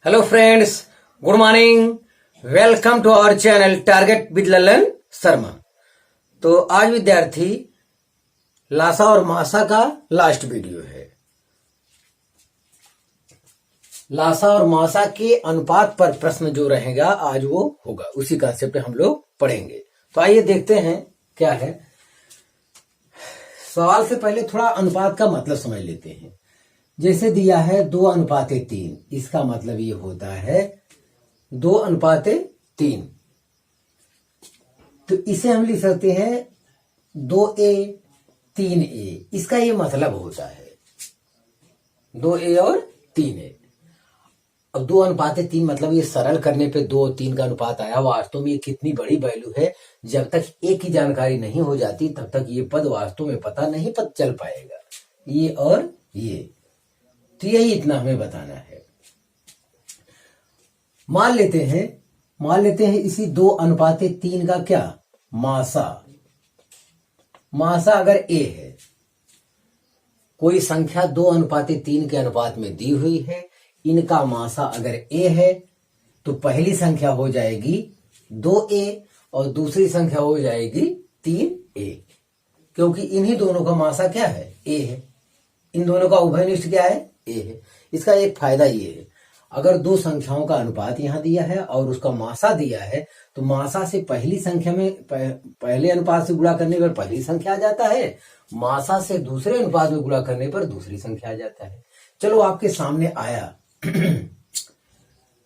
Hello friends, good morning. Welcome to our channel target with Lalan Sharma. तो आज विद्यार्थी लासा और मासा का लास्ट वीडियो है। लासा और मासा के अनुपात पर प्रश्न जो रहेगा आज वो होगा, उसी कंसेप्ट हम लोग पढ़ेंगे। तो आइए देखते हैं क्या है। सवाल से पहले थोड़ा अनुपात का मतलब समझ लेते हैं। जैसे दिया है 2:3, इसका मतलब ये होता है 2:3। तो इसे हम लिख सकते हैं 2a 3a। इसका ये मतलब होता है 2a और 3a। अब 2:3 मतलब ये सरल करने पे 2 और 3 का अनुपात आया। वास्तव में ये कितनी बड़ी वैल्यू है, जब तक एक की जानकारी नहीं हो जाती तब तक ये पद वास्तव में पता नहीं चल पाएगा। ये और ये, तो यही इतना हमें बताना है। मान लेते हैं इसी 2:3 का क्या मासा अगर a है, कोई संख्या 2:3 के अनुपात में दी हुई है, इनका मासा अगर a है तो पहली संख्या हो जाएगी 2a और दूसरी संख्या हो जाएगी 3a, क्योंकि इन्हीं दोनों का मासा क्या है, a है। इन दोनों का उभयनिष्ठ क्या है, a है। इसका एक फायदा ये है, अगर दो संख्याओं का अनुपात यहां दिया है और उसका मासा दिया है तो मासा से पहली संख्या में पहले अनुपात से गुणा करने पर पहली संख्या आ जाता है, मासा से दूसरे अनुपात में गुणा करने पर दूसरी संख्या आ जाता है। चलो आपके सामने आया।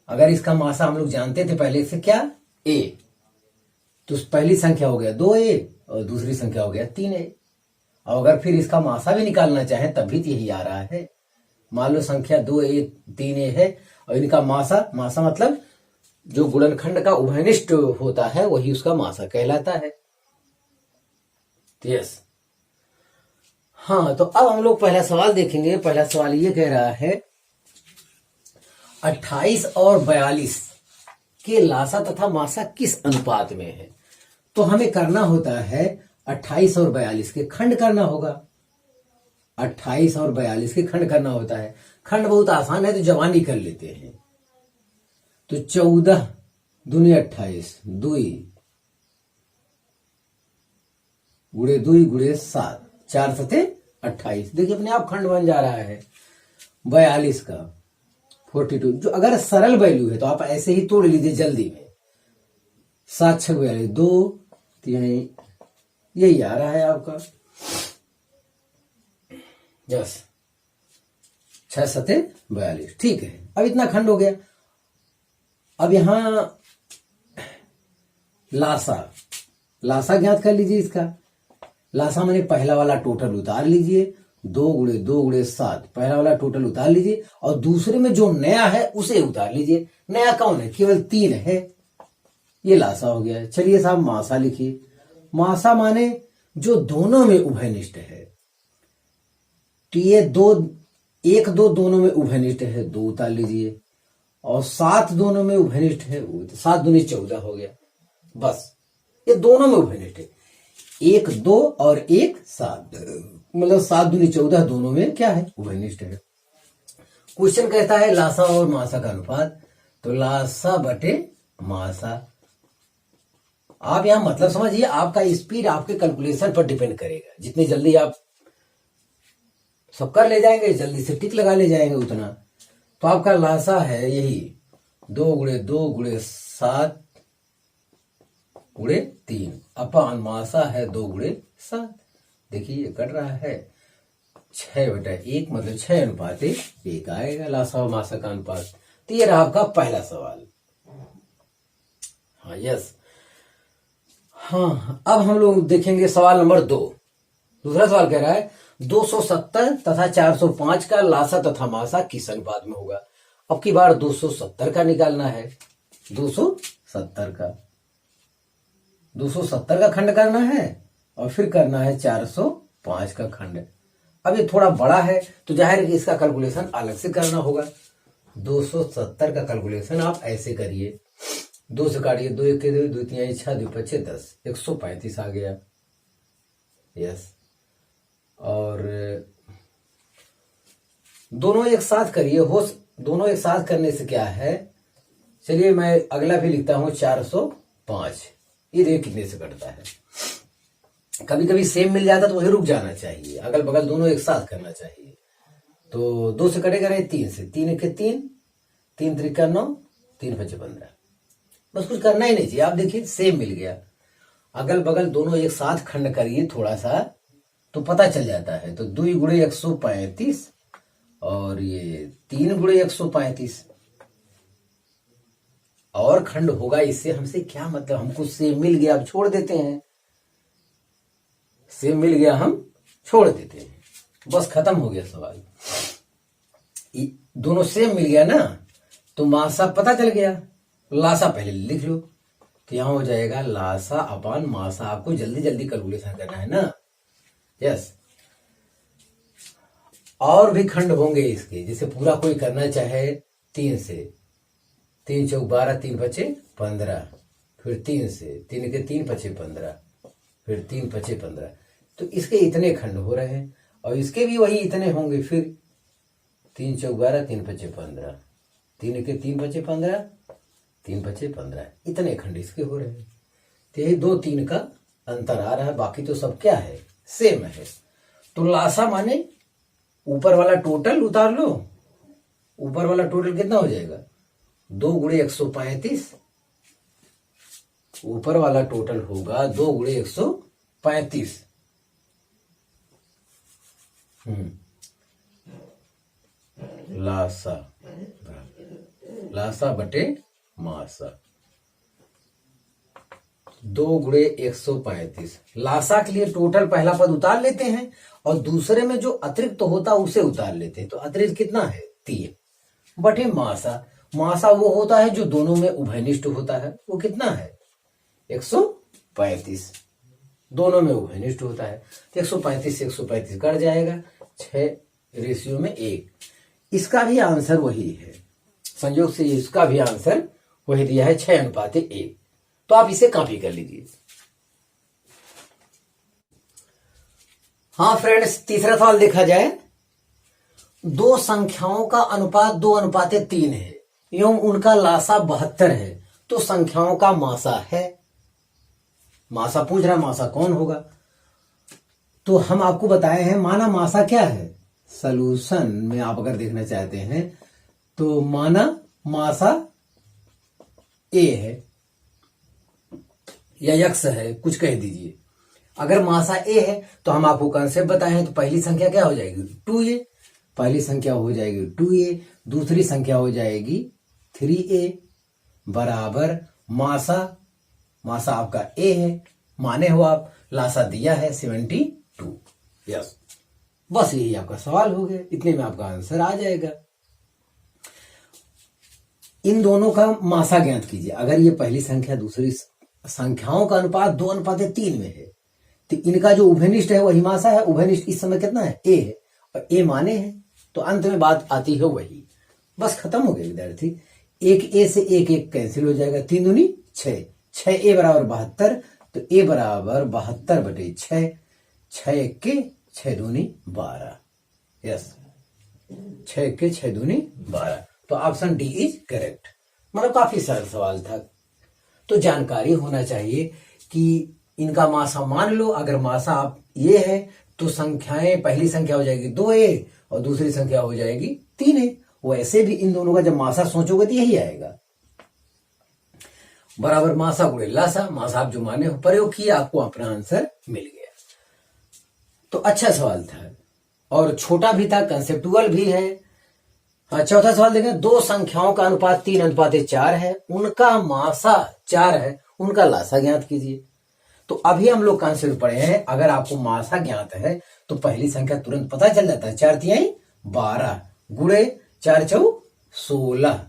अगर इसका मासा हम लोग जानते थे पहले से क्या, a, तो पहली संख्या हो गया 2a और दूसरी संख्या हो गया 3a। और अगर फिर इसका मासा भी निकालना चाहे तब भी यही आ रहा है। मान लो संख्या 2a 3a है और इनका मासा मतलब जो गुणनखंड का उभयनिष्ठ होता है वही उसका मासा कहलाता है। यस, हाँ। तो अब हम लोग पहला सवाल देखेंगे। पहला सवाल ये कह रहा है 28 और 42 के लासा तथा मासा किस अनुपात में है। तो हमें करना होता है 28 और 42 के खंड करना होगा। 28 और 42 के खंड करना होता है। खंड बहुत आसान है तो जवानी कर लेते हैं। तो 14 दूनी 28, 2 गुणे 2 गुणे 7, 4 सते 28। देखिए अपने आप खंड बन जा रहा है। 42 का 42, जो अगर सरल वैल्यू है तो आप ऐसे ही तोड़ लीजिए जल्दी में। 7 6 42, 2 3, यही आ रहा है आपका। यस, 6 सते 42, ठीक है। अब इतना खंड हो गया। अब यहां लासा ज्ञात कर लीजिए। इसका लासा मैंने पहला वाला टोटल उतार लीजिए, 2 गुणे 2 गुणे 7, पहला वाला टोटल उतार लीजिए और दूसरे में जो नया है उसे उतार लीजिए। नया कौन है, केवल 3 है। ये लासा हो गया। चलिए साहब मासा लिखिए। मासा माने जो दोनों में उभयनिष्ठ है। तो ये 1 2 दोनों में उभयनिष्ठ है, 2 उतार लीजिए। और 7 दोनों में उभयनिष्ठ है, 7 दूनी 14 हो गया। बस ये दोनों में उभयनिष्ठ है। 1 2 और 1 7, मतलब 7 दूनी 14 दोनों में क्या है, उभयनिष्ठ है। क्वेश्चन कहता है लासा और मासा का अनुपात, तो लासा बटे मासा। आप यहां मतलब समझिए, आपका स्पीड आपके कैलकुलेशन पर डिपेंड करेगा। जितनी जल्दी आप सब कर ले जाएंगे, जल्दी से टिक लगा ले जाएंगे उतना। तो आपका लासा है यही 2 गुणे 2 गुणे 7 गुणे 3 अपान मासा है 2 गुणे 7। देखिए ये कट रहा है 6/1, मतलब 6:1 आएगा लासा और मासा का अनुपात। तो ये रहा आपका पहला सवाल। हाँ, यस। हाँ, अब हम लोग देखेंगे सवाल नंबर 2। दूसरा सवाल कह रहा है 270 तथा 405 का लासा तथा मासा किस अनुपात में होगा। अब की बार 270 का निकालना है। 270 का खंड करना है और फिर करना है 405 का खंड। अब ये थोड़ा बड़ा है तो जाहिर है कि इसका कैलकुलेशन अलग से करना होगा। 270 का कैलकुलेशन आप ऐसे करिए, 2 से काटिए, 2 1 2 2 3 6 2 5 10, 135 आ गया। यस, और दोनों एक साथ करिए, हो दोनों एक साथ करने से क्या है, चलिए मैं अगला भी लिखता हूं 405। ये देखिए कितने से कटता है। कभी कभी सेम मिल जाता तो वही रुक जाना चाहिए, अगल बगल दोनों एक साथ करना चाहिए। तो 2 से कटेगा नहीं, 3 से, 3 के 3, 3 त्रिका 9, 3 5 15। बस कुछ करना ही नहीं चाहिए। आप देखिए सेम मिल गया। अगल बगल दोनों एक साथ खंड करिए थोड़ा सा तो पता चल जाता है। तो 2 गुणे 135 और ये 3 गुणे 135 और खंड होगा। इससे हमसे क्या मतलब, हमको सेम मिल गया, अब छोड़ देते हैं। सेम मिल गया, हम छोड़ देते हैं, बस खत्म हो गया सवाल। दोनों सेम मिल गया ना, तो मासा पता चल गया। लासा पहले लिख लो, तो यहां हो जाएगा लासा अपान मासा। आपको जल्दी जल्दी कैलकुलेशन करना है ना। यस, और भी खंड होंगे इसके, जैसे पूरा कोई करना चाहे 3 से, 3 चौक 12, 3 पचे 15, फिर 3 से, 3 के 3 पचे 15, फिर 3 पचे 15। तो इसके इतने खंड हो रहे हैं और इसके भी वही इतने होंगे। फिर 3 चौक 12, 3 पचे 15, 3 के 3 पचे 15, 3 पचे 15, इतने खंड इसके हो रहे हैं। तो यही 2 3 का अंतर आ रहा है, बाकी तो सब क्या है, सेम है। तो लासा माने ऊपर वाला टोटल उतार लो। ऊपर वाला टोटल कितना हो जाएगा, 2 गुणे 135। ऊपर वाला टोटल होगा 2 गुणे 135। लासा, लासा बटे मासा, 2 गुणे 135। लासा के लिए टोटल पहला पद उतार लेते हैं और दूसरे में जो अतिरिक्त होता है उसे उतार लेते हैं। तो अतिरिक्त कितना है, 3 बटे मासा। मासा वो होता है जो दोनों में उभयनिष्ठ होता है, वो कितना है 135। दोनों में उभयनिष्ठ होता है। तो 135 से 135 कट जाएगा, 6:1। इसका भी आंसर वही है, संयोग से इसका भी आंसर वही दिया है, 6:1। तो आप इसे कॉपी कर लीजिए। हाँ फ्रेंड्स, तीसरा सवाल देखा जाए। 2 संख्याओं का अनुपात 2:3 है एवं उनका लासा 72 है, तो संख्याओं का मासा है। मासा पूछ रहा है, मासा कौन होगा। तो हम आपको बताए हैं, माना मासा क्या है, सॉल्यूशन में आप अगर देखना चाहते हैं तो माना मासा ए है या यक्स है, कुछ कह दीजिए। अगर मासा ए है तो हम आपको कंसेप्ट बताए हैं। तो पहली संख्या क्या हो जाएगी, 2a। पहली संख्या हो जाएगी 2a, दूसरी संख्या हो जाएगी 3a बराबर मासा। मासा आपका ए है, माने हो आप, लासा दिया है 72। यस, बस यही आपका सवाल हो गया। इतने में आपका आंसर आ जाएगा। इन दोनों का मासा ज्ञात कीजिए। अगर ये पहली संख्या दूसरी संख्याओं का अनुपात 2:3 में है, तो इनका जो उभयनिष्ठ है वही मासा है। उभयनिष्ठ इस समय कितना है, ए है, और ए माने है, तो अंत में बात आती है वही। बस खत्म हो गया विद्यार्थी। एक ए से एक एक कैंसिल हो जाएगा, 3 दूनी 6, 6a बराबर 72। तो a बराबर 72 बटे 6, 6 के 6 दूनी 12। यस, 6 के 6 दूनी 12। तो ऑप्शन डी इज करेक्ट। मतलब काफी सरल सवाल था। तो जानकारी होना चाहिए कि इनका मासा मान लो। अगर मासा आप ये है तो संख्याएं, पहली संख्या हो जाएगी 2a और दूसरी संख्या हो जाएगी 3a। वैसे भी इन दोनों का जब मासा सोचोगे तो यही आएगा, बराबर मासा गुणे लासा। मासा आप जो माने हो, प्रयोग किया, आपको अपना आंसर मिल गया। तो अच्छा सवाल था और छोटा भी था, कंसेप्टुअल भी है। हाँ, चौथा सवाल देखें। 2 संख्याओं का अनुपात 3:4 है, उनका मासा 4 है, उनका लासा ज्ञात कीजिए। तो अभी हम लोग कंसेप्ट पढ़े हैं, अगर आपको मासा ज्ञात है तो पहली संख्या तुरंत पता चल जाता है। 4 तिहाई 12 गुणे 4 चौक 16।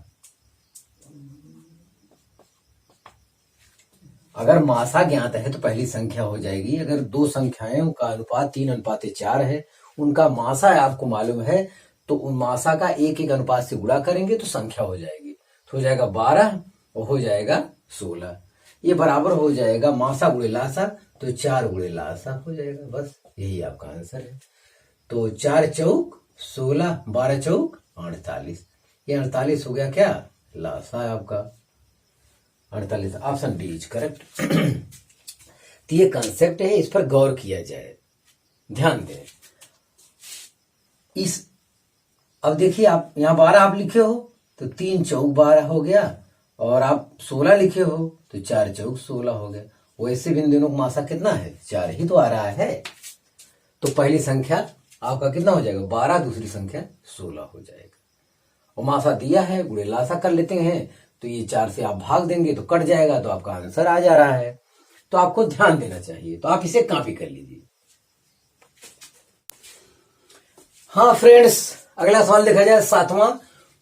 अगर मासा ज्ञात है तो पहली संख्या हो जाएगी। अगर 2 संख्याओं का अनुपात 3:4 है, उनका मासा आपको मालूम है, तो उन मासा का एक एक अनुपात से गुणा करेंगे तो संख्या हो जाएगी। तो हो जाएगा 12 और हो जाएगा 16। ये बराबर हो जाएगा मासा गुणे लासा, तो 4 गुणे लासा हो जाएगा। बस यही आपका आंसर है। तो 4 चौक 16, 12 चौक 48। ये 48 हो गया क्या, लासा है आपका 48। Option D is correct. तो ये कंसेप्ट है, इस पर गौर किया जाए, ध्यान दें। इस अब देखिए, आप यहां 12 आप लिखे हो तो 3 चौक 12 हो गया, और आप 16 लिखे हो तो 4 चौक 16 हो गया। वैसे भी इन दोनों का मासा कितना है, 4 ही तो आ रहा है। तो पहली संख्या आपका कितना हो जाएगा, 12, दूसरी संख्या 16 हो जाएगा। और मासा दिया है, गुणे लासा कर लेते हैं, तो ये 4 से आप भाग देंगे तो कट जाएगा, तो आपका आंसर आ जा रहा है। तो आपको ध्यान देना चाहिए, तो आप इसे कॉपी कर लीजिए। हाँ फ्रेंड्स, अगला सवाल देखा जाए 7वां।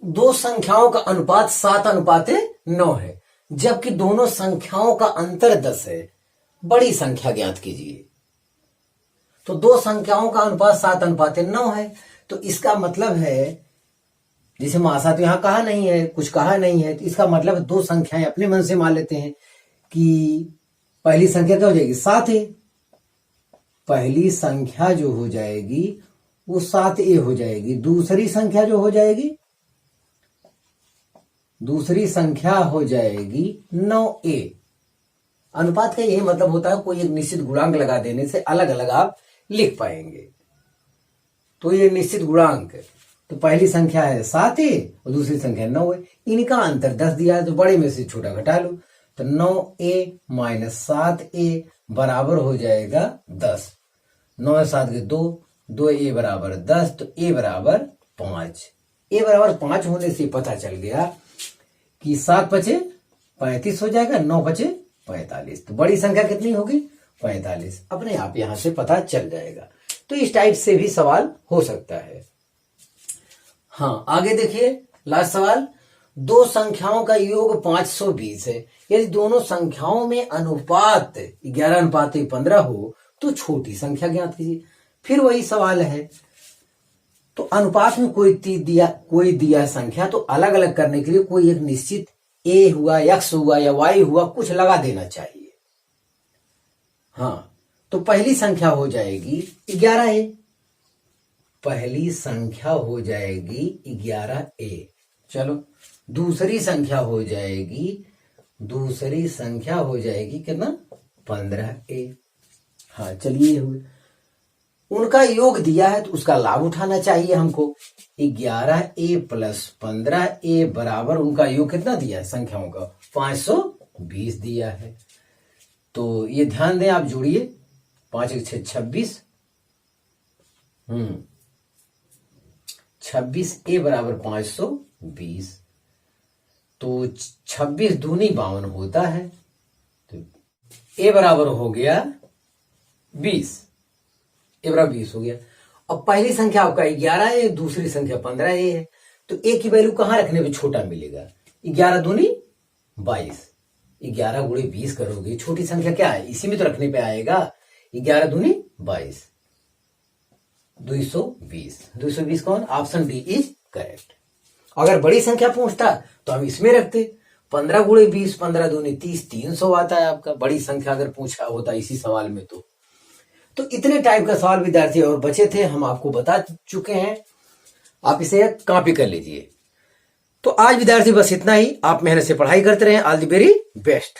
दो संख्याओं का अनुपात 7:9 है, जबकि दोनों संख्याओं का अंतर 10 है। बड़ी संख्या ज्ञात कीजिए। तो दो संख्याओं का अनुपात 7:9 है, तो इसका मतलब है, जैसे मासा तो यहां कहा नहीं है, कुछ कहा नहीं है, तो इसका मतलब दो संख्याएं अपने मन से मान लेते हैं कि पहली संख्या क्या हो जाएगी, 7 है। पहली संख्या जो हो जाएगी वो 7A हो जाएगी। दूसरी संख्या जो हो जाएगी, दूसरी संख्या हो जाएगी 9A। अनुपात का यही मतलब होता है, कोई एक निश्चित गुणांक लगा देने से अलग अलग आप लिख पाएंगे। तो ये निश्चित गुणांक, तो पहली संख्या है 7A और दूसरी संख्या 9 है। इनका अंतर 10 दिया है, तो बड़े में से छोटा घटा लो, तो 9A - 7A बराबर हो जाएगा 10। 9 7 के 2, 2A बराबर 10, तो A बराबर 5। A बराबर 5 होने से पता चल गया कि 7 × 5 = 35 हो जाएगा, 9 × 5 = 45। तो बड़ी संख्या कितनी होगी, 45। अपने आप यहां से पता चल जाएगा। तो इस टाइप से भी सवाल हो सकता है। हाँ, आगे देखिए, लास्ट सवाल। दो संख्याओं का योग 520 है। यदि दोनों संख्याओं में अनुपात 11:15 हो तो छोटी संख्या ज्ञात कीजिए। फिर वही सवाल है। तो अनुपात में कोई दिया संख्या, तो अलग अलग करने के लिए कोई एक निश्चित A हुआ, X हुआ या Y हुआ, कुछ लगा देना चाहिए। हाँ, तो पहली संख्या हो जाएगी 11A। पहली संख्या हो जाएगी 11A। चलो, दूसरी संख्या हो जाएगी कितना, 15A। हाँ चलिए, हुए उनका योग दिया है तो उसका लाभ उठाना चाहिए हमको। 11A + 15A बराबर, उनका योग कितना दिया है संख्याओं का, 520 दिया है। तो ये ध्यान दें, आप जोड़िए, 5 × 6 = 26। 26A बराबर 520। तो 26 दूनी 52 होता है। तो A बराबर हो गया 20। A बराबर 20 हो गया। अब पहली संख्या आपका 11 है, दूसरी संख्या 15A है। तो A की वैल्यू कहां रखने पे छोटा मिलेगा, 11 दूनी 22। 11 × 20 करोगे, छोटी संख्या क्या है, इसी में तो रखने पे आएगा। 11 दूनी 22, 220। 220 कौन, ऑप्शन डी इज करेक्ट। अगर बड़ी संख्या पूछता तो हम इसमें रखते, 15 × 20, 15 दूनी 30, 300 आता है आपका। बड़ी संख्या अगर पूछा होता इसी सवाल में तो इतने टाइप का सवाल विद्यार्थी और बचे थे, हम आपको बता चुके हैं। आप इसे कॉपी कर लीजिए। तो आज विद्यार्थी बस इतना ही। आप मेहनत से पढ़ाई करते रहें। All the very best.